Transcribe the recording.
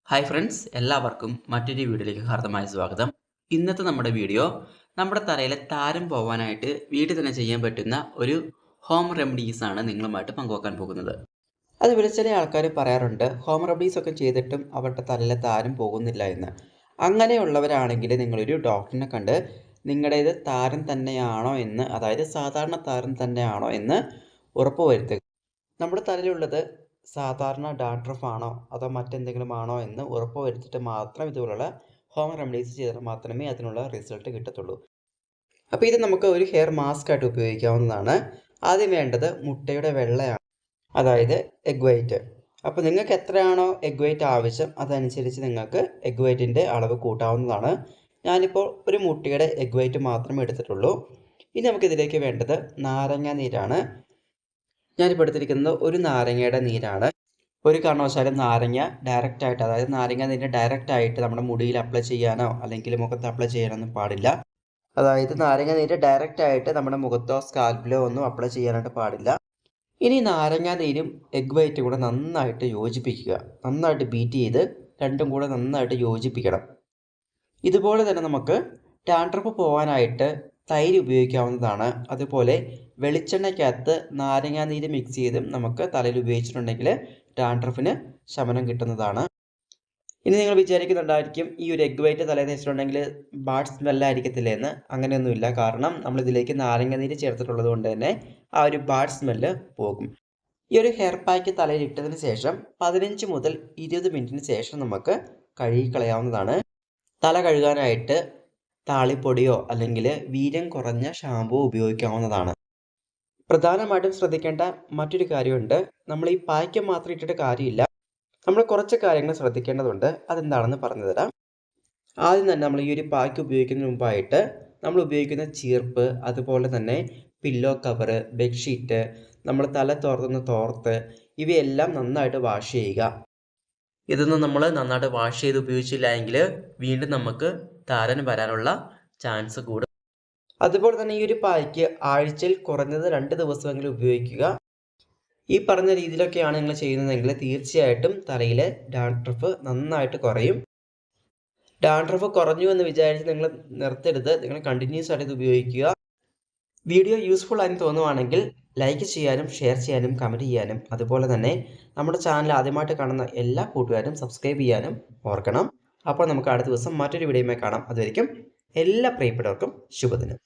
Hi friends, എല്ലാവർക്കും മറ്റൊരു വീഡിയോയിലേക്ക് ഹാർദമായ സ്വാഗതം. ഇന്നത്തെ നമ്മുടെ വീഡിയോ നമ്മുടെ തലയിലെ താരം പോകാനായിട്ട് വീട്ടിൽ തന്നെ ചെയ്യാൻ പറ്റുന്ന ഒരു ഹോം റെമഡീസ് ആണ് നിങ്ങളുമായിട്ട് പങ്കുവെക്കാൻ പോകുന്നത്. അതുപോലെ ചില ആൾക്കാർ പറയാറുണ്ട് ഹോം റെമഡീസ് ഒക്കെ ചെയ്തിട്ടും അവരുടെ തലയിലെ താരം പോകുന്നില്ല എന്ന്. അങ്ങനെയുള്ളവരാണെങ്കിൽ നിങ്ങളൊരു ഡോക്ടറിനെ കണ്ട് നിങ്ങളുടേത് താരം തന്നെയാണോ എന്ന്, അതായത് സാധാരണ താരം തന്നെയാണോ എന്ന് ഉറപ്പുവരുത്തുക. നമ്മുടെ തലയിലുള്ളത് സാധാരണ ഡാൻഡ്രഫ് ആണോ അതോ മറ്റെന്തെങ്കിലും ആണോ എന്ന് ഉറപ്പ് വരുത്തിയിട്ട് മാത്രം ഇതുപോലുള്ള ഹോം റെമഡീസ് ചെയ്താൽ മാത്രമേ അതിനുള്ള റിസൾട്ട് കിട്ടത്തുള്ളൂ. അപ്പോൾ ഇത് നമുക്ക് ഒരു ഹെയർ മാസ്ക് ആയിട്ട് ഉപയോഗിക്കാവുന്നതാണ്. ആദ്യം വേണ്ടത് മുട്ടയുടെ വെള്ളയാണ്, അതായത് എഗ് വൈറ്റ്. അപ്പോൾ നിങ്ങൾക്ക് എത്രയാണോ എഗ് വൈറ്റ് ആവശ്യം അതനുസരിച്ച് നിങ്ങൾക്ക് എഗ് വൈറ്റിൻ്റെ അളവ് കൂട്ടാവുന്നതാണ്. ഞാനിപ്പോൾ ഒരു മുട്ടയുടെ എഗ് വൈറ്റ് മാത്രമേ എടുത്തിട്ടുള്ളൂ. ഇനി നമുക്കിതിലേക്ക് വേണ്ടത് നാരങ്ങ നീരാണ്. ഞാനിപ്പോൾ എടുത്തിരിക്കുന്നത് ഒരു നാരങ്ങയുടെ നീരാണ്. ഒരു കാരണവശാലും നാരങ്ങ ഡയറക്റ്റായിട്ട്, അതായത് നാരങ്ങ നീര് ഡയറക്റ്റായിട്ട് നമ്മുടെ മുടിയിൽ അപ്ലൈ ചെയ്യാനോ അല്ലെങ്കിൽ മുഖത്ത് അപ്ലൈ ചെയ്യാനൊന്നും പാടില്ല. അതായത് നാരങ്ങ നീര് ഡയറക്റ്റായിട്ട് നമ്മുടെ മുഖത്തോ സ്കാൽപ്പിലോ ഒന്നും അപ്ലൈ ചെയ്യാനായിട്ട് പാടില്ല. ഇനി നാരങ്ങ നീരും എഗ് വൈറ്റും കൂടെ നന്നായിട്ട് യോജിപ്പിക്കുക. നന്നായിട്ട് ബീറ്റ് ചെയ്ത് രണ്ടും കൂടെ നന്നായിട്ട് യോജിപ്പിക്കണം. ഇതുപോലെ തന്നെ നമുക്ക് ഡാൻഡ്രഫ് പോകാനായിട്ട് തൈര് ഉപയോഗിക്കാവുന്നതാണ്. അതുപോലെ വെളിച്ചെണ്ണയ്ക്കകത്ത് നാരങ്ങാ നീര് മിക്സ് ചെയ്തും നമുക്ക് തലയിൽ ഉപയോഗിച്ചിട്ടുണ്ടെങ്കിൽ ഡാൻഡ്രഫിന് ശമനം കിട്ടുന്നതാണ്. ഇനി നിങ്ങൾ വിചാരിക്കുന്നുണ്ടായിരിക്കും ഈ ഒരു എഗ് വൈറ്റ് തലയിൽ വെച്ചിട്ടുണ്ടെങ്കിൽ ബാഡ് സ്മെല്ലായിരിക്കത്തില്ലേ എന്ന്. അങ്ങനെയൊന്നുമില്ല. കാരണം നമ്മളിതിലേക്ക് നാരങ്ങ നീര് ചേർത്തിട്ടുള്ളത് കൊണ്ട് തന്നെ ആ ഒരു ബാഡ് സ്മെല്ല് പോകും. ഈ ഒരു ഹെയർ പാക്ക് തലയിൽ ഇട്ടതിന് ശേഷം 15 മുതൽ 20 മിനിറ്റിന് ശേഷം നമുക്ക് കഴുകിക്കളയാവുന്നതാണ്. തല കഴുകാനായിട്ട് താളിപ്പൊടിയോ അല്ലെങ്കിൽ വീര്യം കുറഞ്ഞ ഷാമ്പൂ ഉപയോഗിക്കാവുന്നതാണ്. പ്രധാനമായിട്ടും ശ്രദ്ധിക്കേണ്ട മറ്റൊരു കാര്യമുണ്ട്. നമ്മൾ ഈ പായ്ക്ക് മാത്രം ഇട്ടിട്ട് കാര്യമില്ല. നമ്മൾ കുറച്ച് കാര്യങ്ങൾ ശ്രദ്ധിക്കേണ്ടതുണ്ട്. അതെന്താണെന്ന് പറഞ്ഞു തരാം. ആദ്യം തന്നെ നമ്മൾ ഈ ഒരു പായ്ക്ക് ഉപയോഗിക്കുന്നതിന് മുമ്പായിട്ട് നമ്മൾ ഉപയോഗിക്കുന്ന ചീർപ്പ്, അതുപോലെ തന്നെ പില്ലോ കവർ, ബെഡ്ഷീറ്റ്, നമ്മൾ തല തോർത്തുന്ന തോർത്ത്, ഇവയെല്ലാം നന്നായിട്ട് വാഷ് ചെയ്യുക. ഇതൊന്നും നമ്മൾ നന്നായിട്ട് വാഷ് ചെയ്ത് ഉപയോഗിച്ചില്ല എങ്കിൽ വീണ്ടും നമുക്ക് താരൻ വരാനുള്ള ചാൻസ് കൂടും. അതുപോലെ തന്നെ ഈ ഒരു പായ്ക്ക് ആഴ്ചയിൽ കുറഞ്ഞത് 2 ദിവസമെങ്കിലും ഉപയോഗിക്കുക. ഈ പറഞ്ഞ രീതിയിലൊക്കെയാണ് നിങ്ങൾ ചെയ്യുന്നതെങ്കിൽ തീർച്ചയായിട്ടും തലയിലെ ഡാൻഡ്രഫ് നന്നായിട്ട് കുറയും. ഡാൻഡ്രഫ് കുറഞ്ഞു എന്ന് വിചാരിച്ച് നിങ്ങൾ നിർത്തരുത്. നിങ്ങൾ കണ്ടിന്യൂസ് ആയിട്ട് ഇത് ഉപയോഗിക്കുക. വീഡിയോ യൂസ്ഫുൾ ആയി തോന്നുവാണെങ്കിൽ ലൈക്ക് ചെയ്യാനും ഷെയർ ചെയ്യാനും കമൻറ്റ് ചെയ്യാനും, അതുപോലെ തന്നെ നമ്മുടെ ചാനൽ ആദ്യമായിട്ട് കാണുന്ന എല്ലാ കൂട്ടുകാരും സബ്സ്ക്രൈബ് ചെയ്യാനും ഓർക്കണം. അപ്പോൾ നമുക്ക് അടുത്ത ദിവസം മറ്റൊരു വീഡിയോയുമായി കാണാം. അതുവരെയും എല്ലാ പ്രിയപ്പെട്ടവർക്കും ശുഭദിനം.